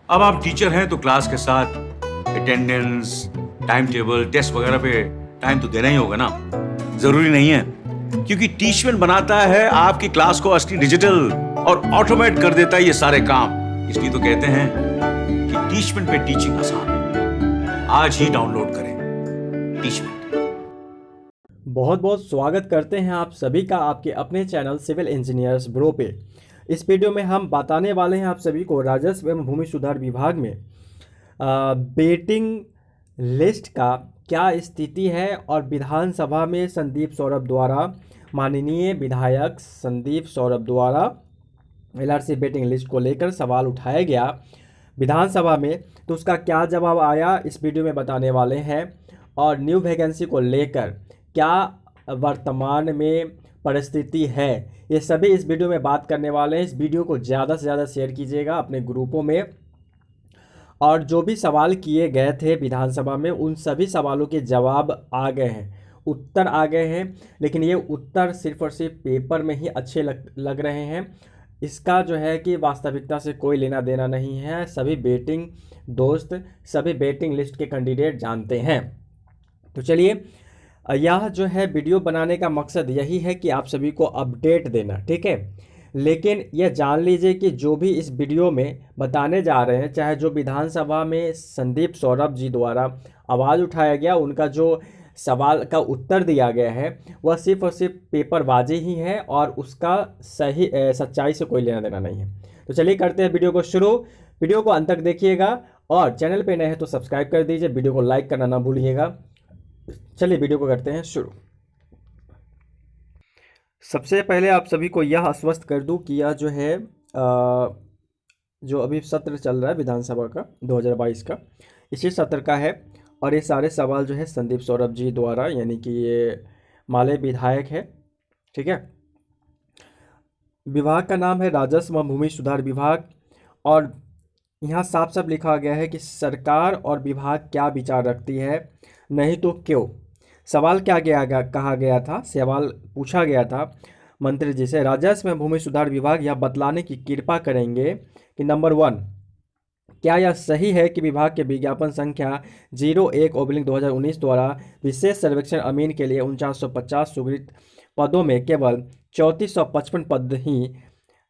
अब आप टीचर हैं तो क्लास के साथ अटेंडेंस, टाइम टेबल, टेस्ट वगैरह पे टाइम तो देना ही होगा ना। जरूरी नहीं है, क्योंकि टीचमेंट बनाता है आपकी क्लास को असली डिजिटल और ऑटोमेट कर देता है ये सारे काम। इसलिए तो कहते हैं कि टीचमेंट पे टीचिंग आसान है। आज ही डाउनलोड करें टीचमेंट। बहुत बहुत स्वागत करते हैं आप सभी का आपके अपने चैनल सिविल इंजीनियर्स ब्रो पे। इस वीडियो में हम बताने वाले हैं आप सभी को राजस्व एवं भूमि सुधार विभाग में वेटिंग लिस्ट का क्या स्थिति है और विधानसभा में माननीय विधायक संदीप सौरभ द्वारा एलआरसी वेटिंग लिस्ट को लेकर सवाल उठाया गया विधानसभा में, तो उसका क्या जवाब आया इस वीडियो में बताने वाले हैं। और न्यू वैकेंसी को लेकर क्या वर्तमान में परिस्थिति है, ये सभी इस वीडियो में बात करने वाले हैं। इस वीडियो को ज़्यादा से ज़्यादा शेयर कीजिएगा अपने ग्रुपों में। और जो भी सवाल किए गए थे विधानसभा में उन सभी सवालों के जवाब आ गए हैं, उत्तर आ गए हैं, लेकिन ये उत्तर सिर्फ और सिर्फ पेपर में ही अच्छे लग रहे हैं। इसका जो है कि वास्तविकता से कोई लेना देना नहीं है। सभी बेटिंग दोस्त, सभी बेटिंग लिस्ट के कैंडिडेट जानते हैं। तो चलिए, यह जो है वीडियो बनाने का मकसद यही है कि आप सभी को अपडेट देना, ठीक है। लेकिन यह जान लीजिए कि जो भी इस वीडियो में बताने जा रहे हैं, चाहे जो विधानसभा में संदीप सौरभ जी द्वारा आवाज़ उठाया गया, उनका जो सवाल का उत्तर दिया गया है, वह सिर्फ और सिर्फ पेपरबाजी ही है और उसका सही सच्चाई से कोई लेना देना नहीं है। तो चलिए करते हैं वीडियो को शुरू। वीडियो को अंत तक देखिएगा और चैनल पे नए हैं तो सब्सक्राइब कर दीजिए, वीडियो को लाइक करना ना भूलिएगा। चलिए वीडियो को करते हैं शुरू। सबसे पहले आप सभी को यह आश्वस्त कर दूं कि यह जो है जो अभी सत्र चल रहा है विधानसभा का 2022 का, इसी सत्र का है। और ये सारे सवाल जो है संदीप सौरभ जी द्वारा, यानी कि ये माले विधायक है, ठीक है। विभाग का नाम है राजस्व एवं भूमि सुधार विभाग। और यहाँ साफ साफ लिखा गया है कि सरकार और विभाग क्या विचार रखती है, नहीं तो क्यों। सवाल क्या कहा गया था, सवाल पूछा गया था मंत्री जी से, राजस्व एवं भूमि सुधार विभाग यह बतलाने की कृपा करेंगे कि नंबर 1, क्या यह सही है कि विभाग के विज्ञापन संख्या 01/2019 द्वारा विशेष सर्वेक्षण अमीन के लिए 4950 स्वीकृत पदों में केवल 3455 पद ही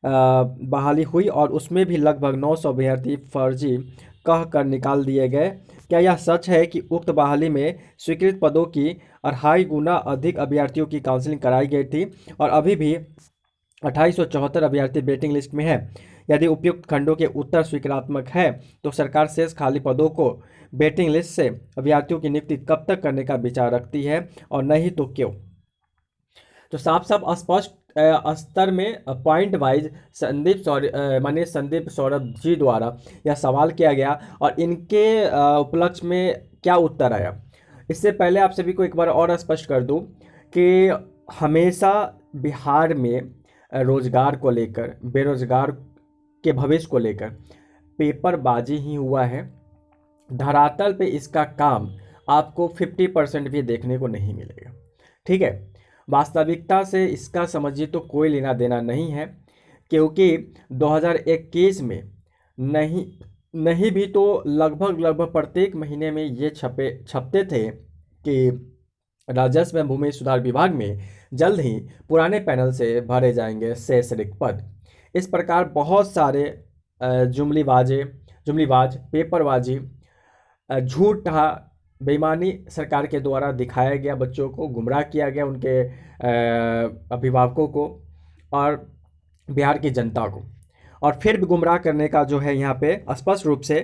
बहाली हुई और उसमें भी लगभग 900 अभ्यर्थी फर्जी कह कर निकाल दिए गए। क्या यह सच है कि उक्त बहाली में स्वीकृत पदों की 2.5 गुना अधिक अभ्यर्थियों की काउंसलिंग कराई गई थी और अभी भी 2874 अभ्यर्थी वेटिंग लिस्ट में है? यदि उपयुक्त खंडों के उत्तर स्वीकारात्मक है तो सरकार शेष खाली पदों को वेटिंग लिस्ट से अभ्यर्थियों की नियुक्ति कब तक करने का विचार रखती है और नहीं तो क्यों। तो साफ साफ स्पष्ट स्तर में पॉइंट वाइज माननीय संदीप सौरभ जी द्वारा यह सवाल किया गया और इनके उपलक्ष्य में क्या उत्तर आया। इससे पहले आप सभी को एक बार और स्पष्ट कर दूं कि हमेशा बिहार में रोजगार को लेकर, बेरोजगार के भविष्य को लेकर पेपरबाजी ही हुआ है। धरातल पे इसका काम आपको 50% भी देखने को नहीं मिलेगा, ठीक है। वास्तविकता से इसका समझिए तो कोई लेना देना नहीं है, क्योंकि 2021 में नहीं भी तो लगभग प्रत्येक महीने में ये छपते थे कि राजस्व एवं भूमि सुधार विभाग में जल्द ही पुराने पैनल से भरे जाएंगे शेष रिक्त पद। इस प्रकार बहुत सारे जुमलीबाज, पेपरबाजी, झूठा, बेईमानी सरकार के द्वारा दिखाया गया, बच्चों को गुमराह किया गया, उनके अभिभावकों को और बिहार की जनता को। और फिर भी गुमराह करने का जो है यहाँ पे स्पष्ट रूप से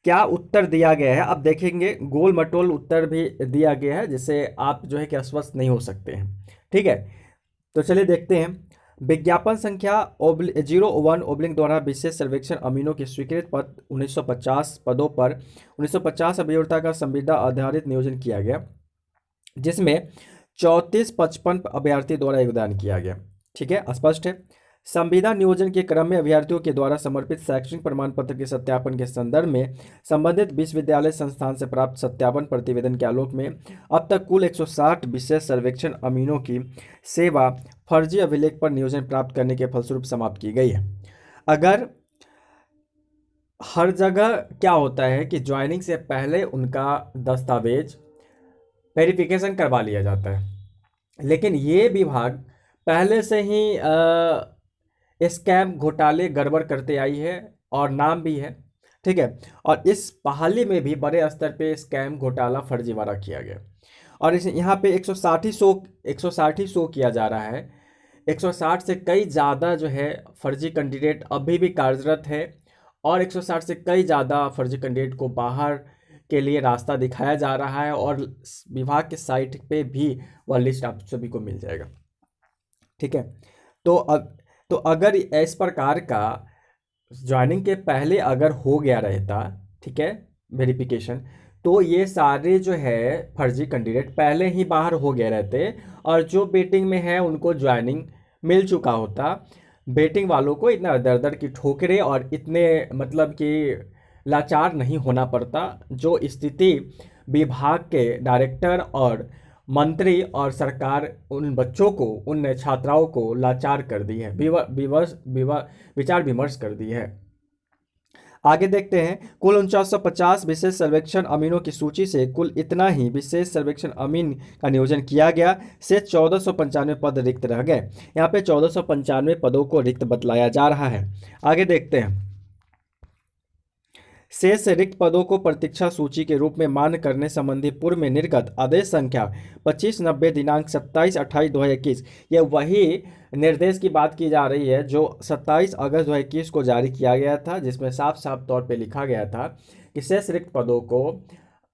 क्या उत्तर दिया गया है, अब देखेंगे। गोल मटोल उत्तर भी दिया गया है जिससे आप जो है कि अस्वस्थ नहीं हो सकते हैं, ठीक है। तो चलिए देखते हैं। विज्ञापन संख्या 01 द्वारा विशेष सर्वेक्षण अमीनों के स्वीकृत पद 1950 पदों पर 1950 अभियोक्ता का संविदा आधारित नियोजन किया गया, जिसमें 3455 अभ्यर्थी द्वारा योगदान किया गया, ठीक है, स्पष्ट है। संविदा नियोजन के क्रम में अभ्यर्थियों के द्वारा समर्पित शैक्षणिक प्रमाण पत्र के सत्यापन के संदर्भ में संबंधित विश्वविद्यालय संस्थान से प्राप्त सत्यापन प्रतिवेदन के आलोक में अब तक कुल 160 विशेष सर्वेक्षण अमीनों की सेवा फर्जी अभिलेख पर नियोजन प्राप्त करने के फलस्वरूप समाप्त की गई है। अगर हर जगह क्या होता है कि ज्वाइनिंग से पहले उनका दस्तावेज वेरिफिकेशन करवा लिया जाता है, लेकिन ये विभाग पहले से ही स्कैम घोटाले गड़बड़ करते आई है और नाम भी है। ठीक है। और इस बहाली में भी बड़े स्तर पे स्कैम घोटाला फर्जीवाड़ा किया गया और इस यहाँ पे 160 ही शो किया जा रहा है। 160 से कई ज़्यादा जो है फर्जी कैंडिडेट अभी भी कार्यरत है और 160 से कई ज़्यादा फर्जी कैंडिडेट को बाहर के लिए रास्ता दिखाया जा रहा है और विभाग के साइट पे भी वह लिस्ट आप सभी को मिल जाएगा। ठीक है। तो तो अगर इस प्रकार का ज्वाइनिंग के पहले अगर हो गया रहता, ठीक है, वेरिफिकेशन, तो ये सारे जो है फर्जी कैंडिडेट पहले ही बाहर हो गए रहते और जो वेटिंग में है उनको ज्वाइनिंग मिल चुका होता। वेटिंग वालों को इतना दर दर की ठोकरें और इतने मतलब कि लाचार नहीं होना पड़ता, जो स्थिति विभाग के डायरेक्टर और मंत्री और सरकार उन बच्चों को, उन छात्राओं को लाचार कर दी है, विचार विमर्श कर दी है। आगे देखते हैं। कुल 4950 विशेष सर्वेक्षण अमीनों की सूची से कुल इतना ही विशेष सर्वेक्षण अमीन का नियोजन किया गया से 1495 पद रिक्त रह गए। यहाँ पे 1495 पदों को रिक्त बतलाया जा रहा है। आगे देखते हैं। शेष रिक्त पदों को प्रतीक्षा सूची के रूप में मान्य करने संबंधी पूर्व में निर्गत आदेश संख्या 2590 दिनांक 27/28/2021, यह वही निर्देश की बात की जा रही है जो 27 अगस्त 2021 को जारी किया गया था, जिसमें साफ साफ तौर पे लिखा गया था कि शेष रिक्त पदों को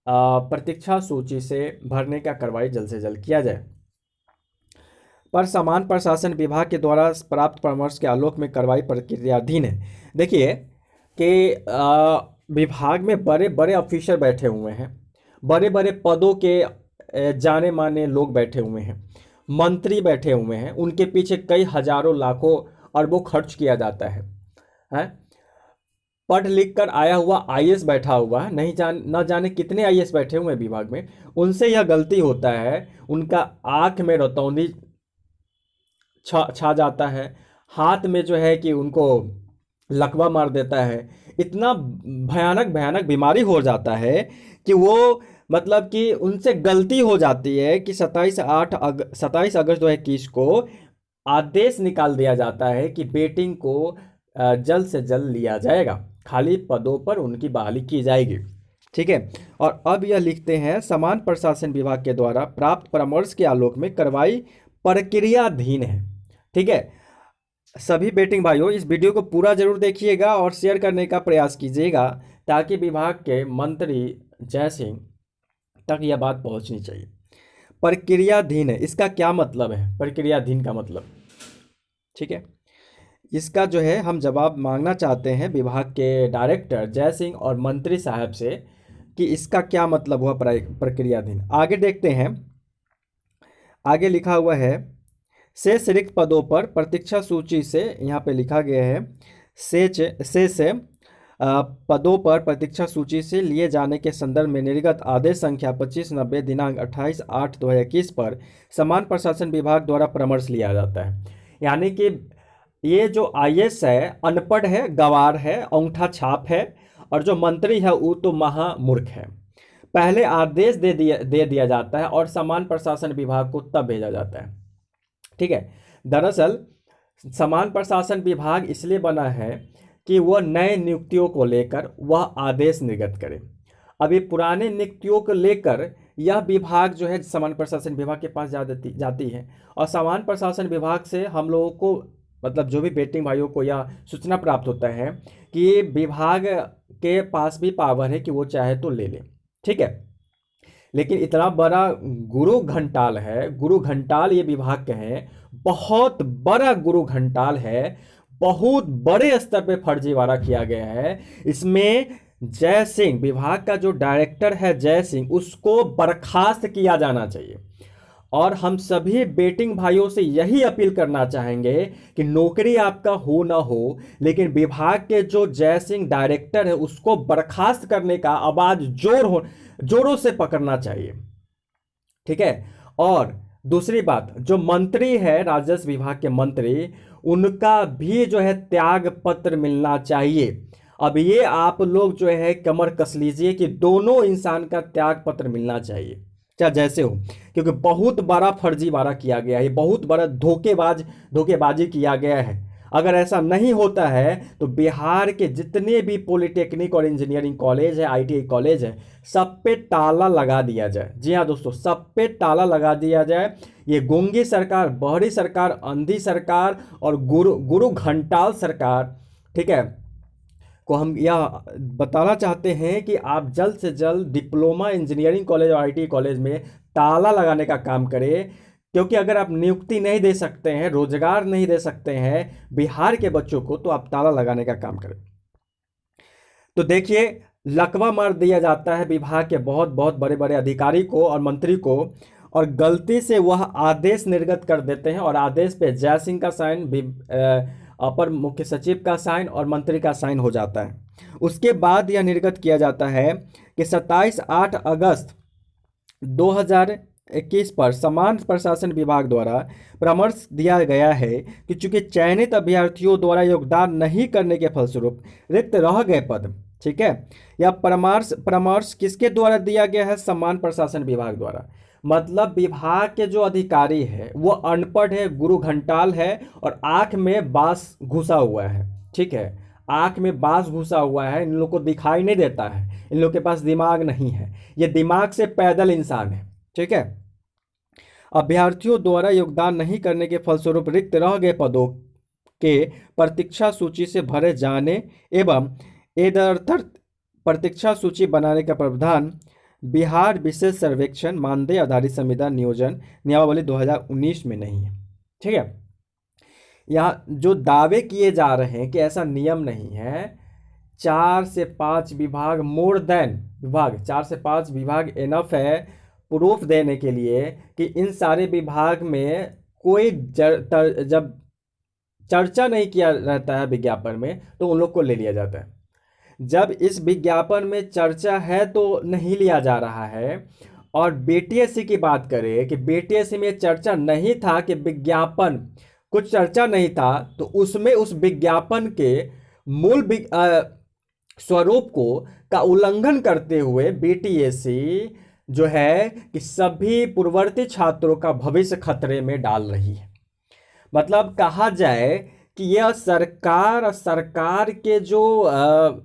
प्रतीक्षा सूची से भरने का कार्रवाई जल्द से जल्द किया जाए। पर समान प्रशासन विभाग के द्वारा प्राप्त परामर्श के आलोक में कार्रवाई प्रक्रियाधीन है। देखिए कि विभाग में बड़े बड़े ऑफिसर बैठे हुए हैं, बड़े बड़े पदों के जाने माने लोग बैठे हुए हैं, मंत्री बैठे हुए हैं, उनके पीछे कई हजारों लाखों अरबों खर्च किया जाता है, हैं? पढ़ लिख कर आया हुआ आईएएस बैठा हुआ है, नहीं न जाने कितने आईएएस बैठे हुए हैं विभाग में, उनसे यह गलती होता है, उनका आंख में रतौंधी छा जाता है, हाथ में जो है कि उनको लकवा मार देता है, इतना भयानक भयानक बीमारी हो जाता है कि वो मतलब कि उनसे गलती हो जाती है कि 27 अगस्त 2021 को आदेश निकाल दिया जाता है कि बेटिंग को जल्द से जल्द लिया जाएगा, खाली पदों पर उनकी बहाली की जाएगी। ठीक है। और अब यह लिखते हैं समान प्रशासन विभाग के द्वारा प्राप्त परामर्श के आलोक में कार्रवाई प्रक्रियाधीन है। ठीक है। सभी बेटिंग भाइयों इस वीडियो को पूरा जरूर देखिएगा और शेयर करने का प्रयास कीजिएगा ताकि विभाग के मंत्री जय सिंह तक यह बात पहुंचनी चाहिए। प्रक्रियाधीन है, इसका क्या मतलब है? प्रक्रियाधीन का मतलब, ठीक है, इसका जो है हम जवाब मांगना चाहते हैं विभाग के डायरेक्टर जय सिंह और मंत्री साहब से कि इसका क्या मतलब हुआ प्रक्रियाधीन। आगे देखते हैं। आगे लिखा हुआ है शेष रिक्त पदों पर प्रतीक्षा सूची से, यहाँ पे लिखा गया है शेष पदों पर प्रतीक्षा सूची से लिए जाने के संदर्भ में निर्गत आदेश संख्या 2590 दिनांक 28/8/2021 पर समान प्रशासन विभाग द्वारा परामर्श लिया जाता है। यानी कि ये जो आईएएस है अनपढ़ है, गंवार है, अंगूठा छाप है, और जो मंत्री है वो तो महामूर्ख है। पहले आदेश दे दिया जाता है और समान प्रशासन विभाग को तब भेजा जाता है। ठीक है। दरअसल समान प्रशासन विभाग इसलिए बना है कि वह नए नियुक्तियों को लेकर वह आदेश निर्गत करे। अभी पुराने नियुक्तियों को लेकर यह विभाग जो है समान प्रशासन विभाग के पास जाती है और समान प्रशासन विभाग से हम लोगों को मतलब जो भी बेटिंग भाइयों को यह सूचना प्राप्त होता है कि विभाग के पास भी पावर है कि वो चाहे तो ले ले। ठीक है। लेकिन इतना बड़ा गुरु घंटाल है, गुरु घंटाल ये विभाग के हैं, बहुत बड़ा गुरु घंटाल है, बहुत बड़े स्तर पे फर्जीवाड़ा किया गया है। इसमें जय सिंह, विभाग का जो डायरेक्टर है जय सिंह, उसको बर्खास्त किया जाना चाहिए। और हम सभी बेटिंग भाइयों से यही अपील करना चाहेंगे कि नौकरी आपका हो ना हो, लेकिन विभाग के जो जय सिंह डायरेक्टर है उसको बर्खास्त करने का आवाज जोरों से पकड़ना चाहिए। ठीक है। और दूसरी बात, जो मंत्री है राजस्व विभाग के मंत्री, उनका भी जो है त्याग पत्र मिलना चाहिए। अब ये आप लोग जो है कमर कस लीजिए कि दोनों इंसान का त्याग पत्र मिलना चाहिए, चाहे जैसे हो, क्योंकि बहुत बड़ा फर्जीवाड़ा किया गया है, बहुत बड़ा धोखेबाजी किया गया है। अगर ऐसा नहीं होता है तो बिहार के जितने भी पॉलिटेक्निक और इंजीनियरिंग कॉलेज है, आईटीआई कॉलेज है, सब पे ताला लगा दिया जाए। जी हाँ दोस्तों, सब पे ताला लगा दिया जाए। ये गूंगी सरकार, बहरी सरकार, अंधी सरकार और गुरु घंटाल सरकार, ठीक है, को हम यह बताना चाहते हैं कि आप जल्द से जल्द डिप्लोमा इंजीनियरिंग कॉलेज और आईटी कॉलेज में ताला लगाने का काम करें, क्योंकि अगर आप नियुक्ति नहीं दे सकते हैं, रोजगार नहीं दे सकते हैं बिहार के बच्चों को, तो आप ताला लगाने का काम करें। तो देखिए, लकवा मार दिया जाता है विभाग के बहुत बहुत बड़े बड़े अधिकारी को और मंत्री को, और गलती से वह आदेश निर्गत कर देते हैं, और आदेश पे जय सिंह का साइन, अपर मुख्य सचिव का साइन और मंत्री का साइन हो जाता है। उसके बाद यह निर्गत किया जाता है कि 27-8 अगस्त 2021 पर समान प्रशासन विभाग द्वारा परामर्श दिया गया है कि चूंकि चयनित अभ्यर्थियों द्वारा योगदान नहीं करने के फलस्वरूप रिक्त रह गए पद, ठीक है, यह परामर्श किसके द्वारा दिया गया है? समान प्रशासन विभाग द्वारा। मतलब विभाग के जो अधिकारी है वो अनपढ़ है, गुरु घंटाल है, और आंख में बांस घुसा हुआ है, ठीक है, आंख में बांस घुसा हुआ है, इन लोगों को दिखाई नहीं देता है, इन लोगों के पास दिमाग नहीं है, ये दिमाग से पैदल इंसान है, ठीक है। अभ्यर्थियों द्वारा योगदान नहीं करने के फलस्वरूप रिक्त रह गए पदों के प्रतीक्षा सूची से भरे जाने एवं एदर्थर्थ प्रतीक्षा सूची बनाने का प्रावधान बिहार विशेष सर्वेक्षण मानदेय आधारित संविदा नियोजन नियमावली 2019 में नहीं है, ठीक है। यहाँ जो दावे किए जा रहे हैं कि ऐसा नियम नहीं है, 4 से 5 विभाग, मोर देन विभाग, 4 से 5 विभाग इनफ है प्रूफ देने के लिए कि इन सारे विभाग में कोई जब चर्चा नहीं किया रहता है विज्ञापन में, तो उन लोग को ले लिया जाता है। जब इस विज्ञापन में चर्चा है तो नहीं लिया जा रहा है। और बीटीएससी की बात करें कि बीटीएससी में चर्चा नहीं था, कि विज्ञापन कुछ चर्चा नहीं था, तो उसमें उस विज्ञापन के मूल स्वरूप को का उल्लंघन करते हुए बीटीएससी जो है कि सभी पूर्ववर्ती छात्रों का भविष्य खतरे में डाल रही है। मतलब कहा जाए कि यह सरकार के जो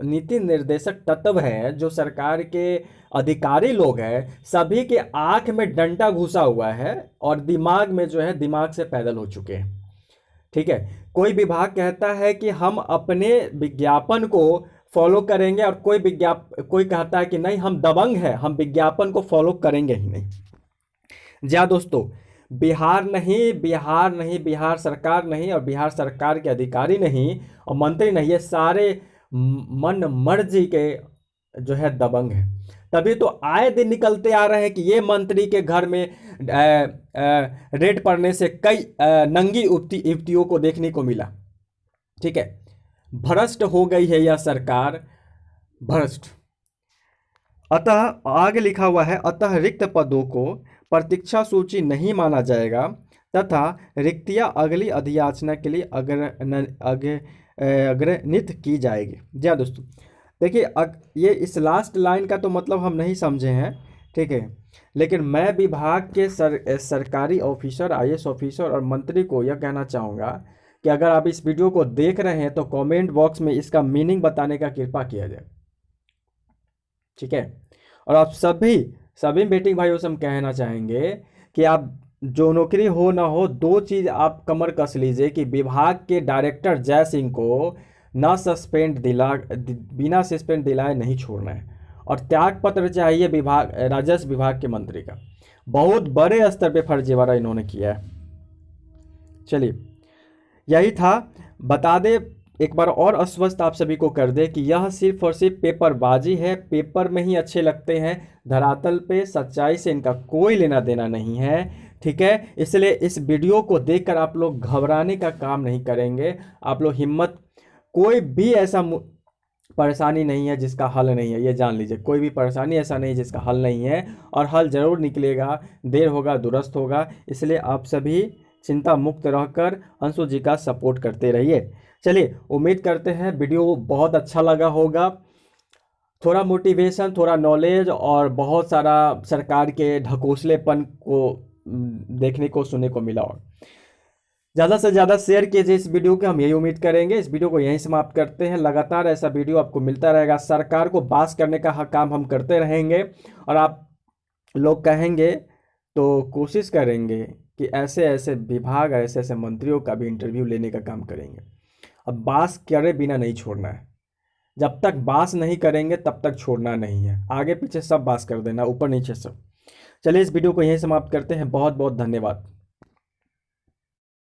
नीति निर्देशक तत्व हैं, जो सरकार के अधिकारी लोग हैं, सभी के आंख में डंडा घुसा हुआ है और दिमाग में जो है दिमाग से पैदल हो चुके हैं, ठीक है। कोई विभाग कहता है कि हम अपने विज्ञापन को फॉलो करेंगे, और कोई कहता है कि नहीं, हम दबंग हैं, हम विज्ञापन को फॉलो करेंगे ही नहीं। जी दोस्तों, बिहार सरकार नहीं, और बिहार सरकार के अधिकारी नहीं और मंत्री नहीं, ये सारे मन मर्जी के जो है दबंग है। तभी तो आए दिन निकलते आ रहे हैं कि ये मंत्री के घर में रेड पड़ने से कई नंगी युवतियों को देखने को मिला, ठीक है। भ्रष्ट हो गई है यह सरकार, भ्रष्ट। अतः आगे लिखा हुआ है, अतः रिक्त पदों को प्रतीक्षा सूची नहीं माना जाएगा तथा रिक्तियां अगली अधियाचना के लिए अग्रनित की जाएगी। जी हाँ दोस्तों, देखिए ये इस लास्ट लाइन का तो मतलब हम नहीं समझे हैं, ठीक है, लेकिन मैं विभाग के सरकारी ऑफिसर, आईएएस ऑफिसर और मंत्री को यह कहना चाहूँगा कि अगर आप इस वीडियो को देख रहे हैं तो कमेंट बॉक्स में इसका मीनिंग बताने का कृपा किया जाए, ठीक है। और आप सभी बेटिंग भाइयों से हम कहना चाहेंगे कि आप जो नौकरी हो ना हो, 2 चीज़ आप कमर कस लीजिए कि विभाग के डायरेक्टर जय सिंह को बिना सस्पेंड दिलाए नहीं छोड़ना है, और त्याग पत्र चाहिए राजस्व विभाग के मंत्री का। बहुत बड़े स्तर पे फर्जीवाड़ा इन्होंने किया है। चलिए, यही था, बता दे एक बार और अस्वस्थ आप सभी को कर दे कि यह सिर्फ और सिर्फ पेपरबाजी है, पेपर में ही अच्छे लगते हैं, धरातल पे सच्चाई से इनका कोई लेना देना नहीं है, ठीक है। इसलिए इस वीडियो को देखकर आप लोग घबराने का काम नहीं करेंगे, आप लोग हिम्मत, कोई भी ऐसा परेशानी नहीं है जिसका हल नहीं है, ये जान लीजिए, कोई भी परेशानी ऐसा नहीं जिसका हल नहीं है, और हल जरूर निकलेगा, देर होगा दुरुस्त होगा। इसलिए आप सभी चिंता मुक्त रहकर अंशु जी का सपोर्ट करते रहिए। चलिए, उम्मीद करते हैं वीडियो बहुत अच्छा लगा होगा। थोड़ा मोटिवेशन, थोड़ा नॉलेज और बहुत सारा सरकार के ढकोसलेपन को देखने को सुनने को मिला। और ज़्यादा से ज़्यादा शेयर कीजिए इस वीडियो को, हम यही उम्मीद करेंगे। इस वीडियो को यहीं समाप्त करते हैं। लगातार ऐसा वीडियो आपको मिलता रहेगा। सरकार को बास करने का काम हम करते रहेंगे, और आप लोग कहेंगे तो कोशिश करेंगे कि ऐसे ऐसे विभाग, ऐसे ऐसे मंत्रियों का भी इंटरव्यू लेने का काम करेंगे। अब बास करे बिना नहीं छोड़ना है। जब तक बास नहीं करेंगे तब तक छोड़ना नहीं है। आगे पीछे सब बास कर देना, ऊपर नीचे सब। चलिए, इस वीडियो को यहीं समाप्त करते हैं। बहुत बहुत धन्यवाद।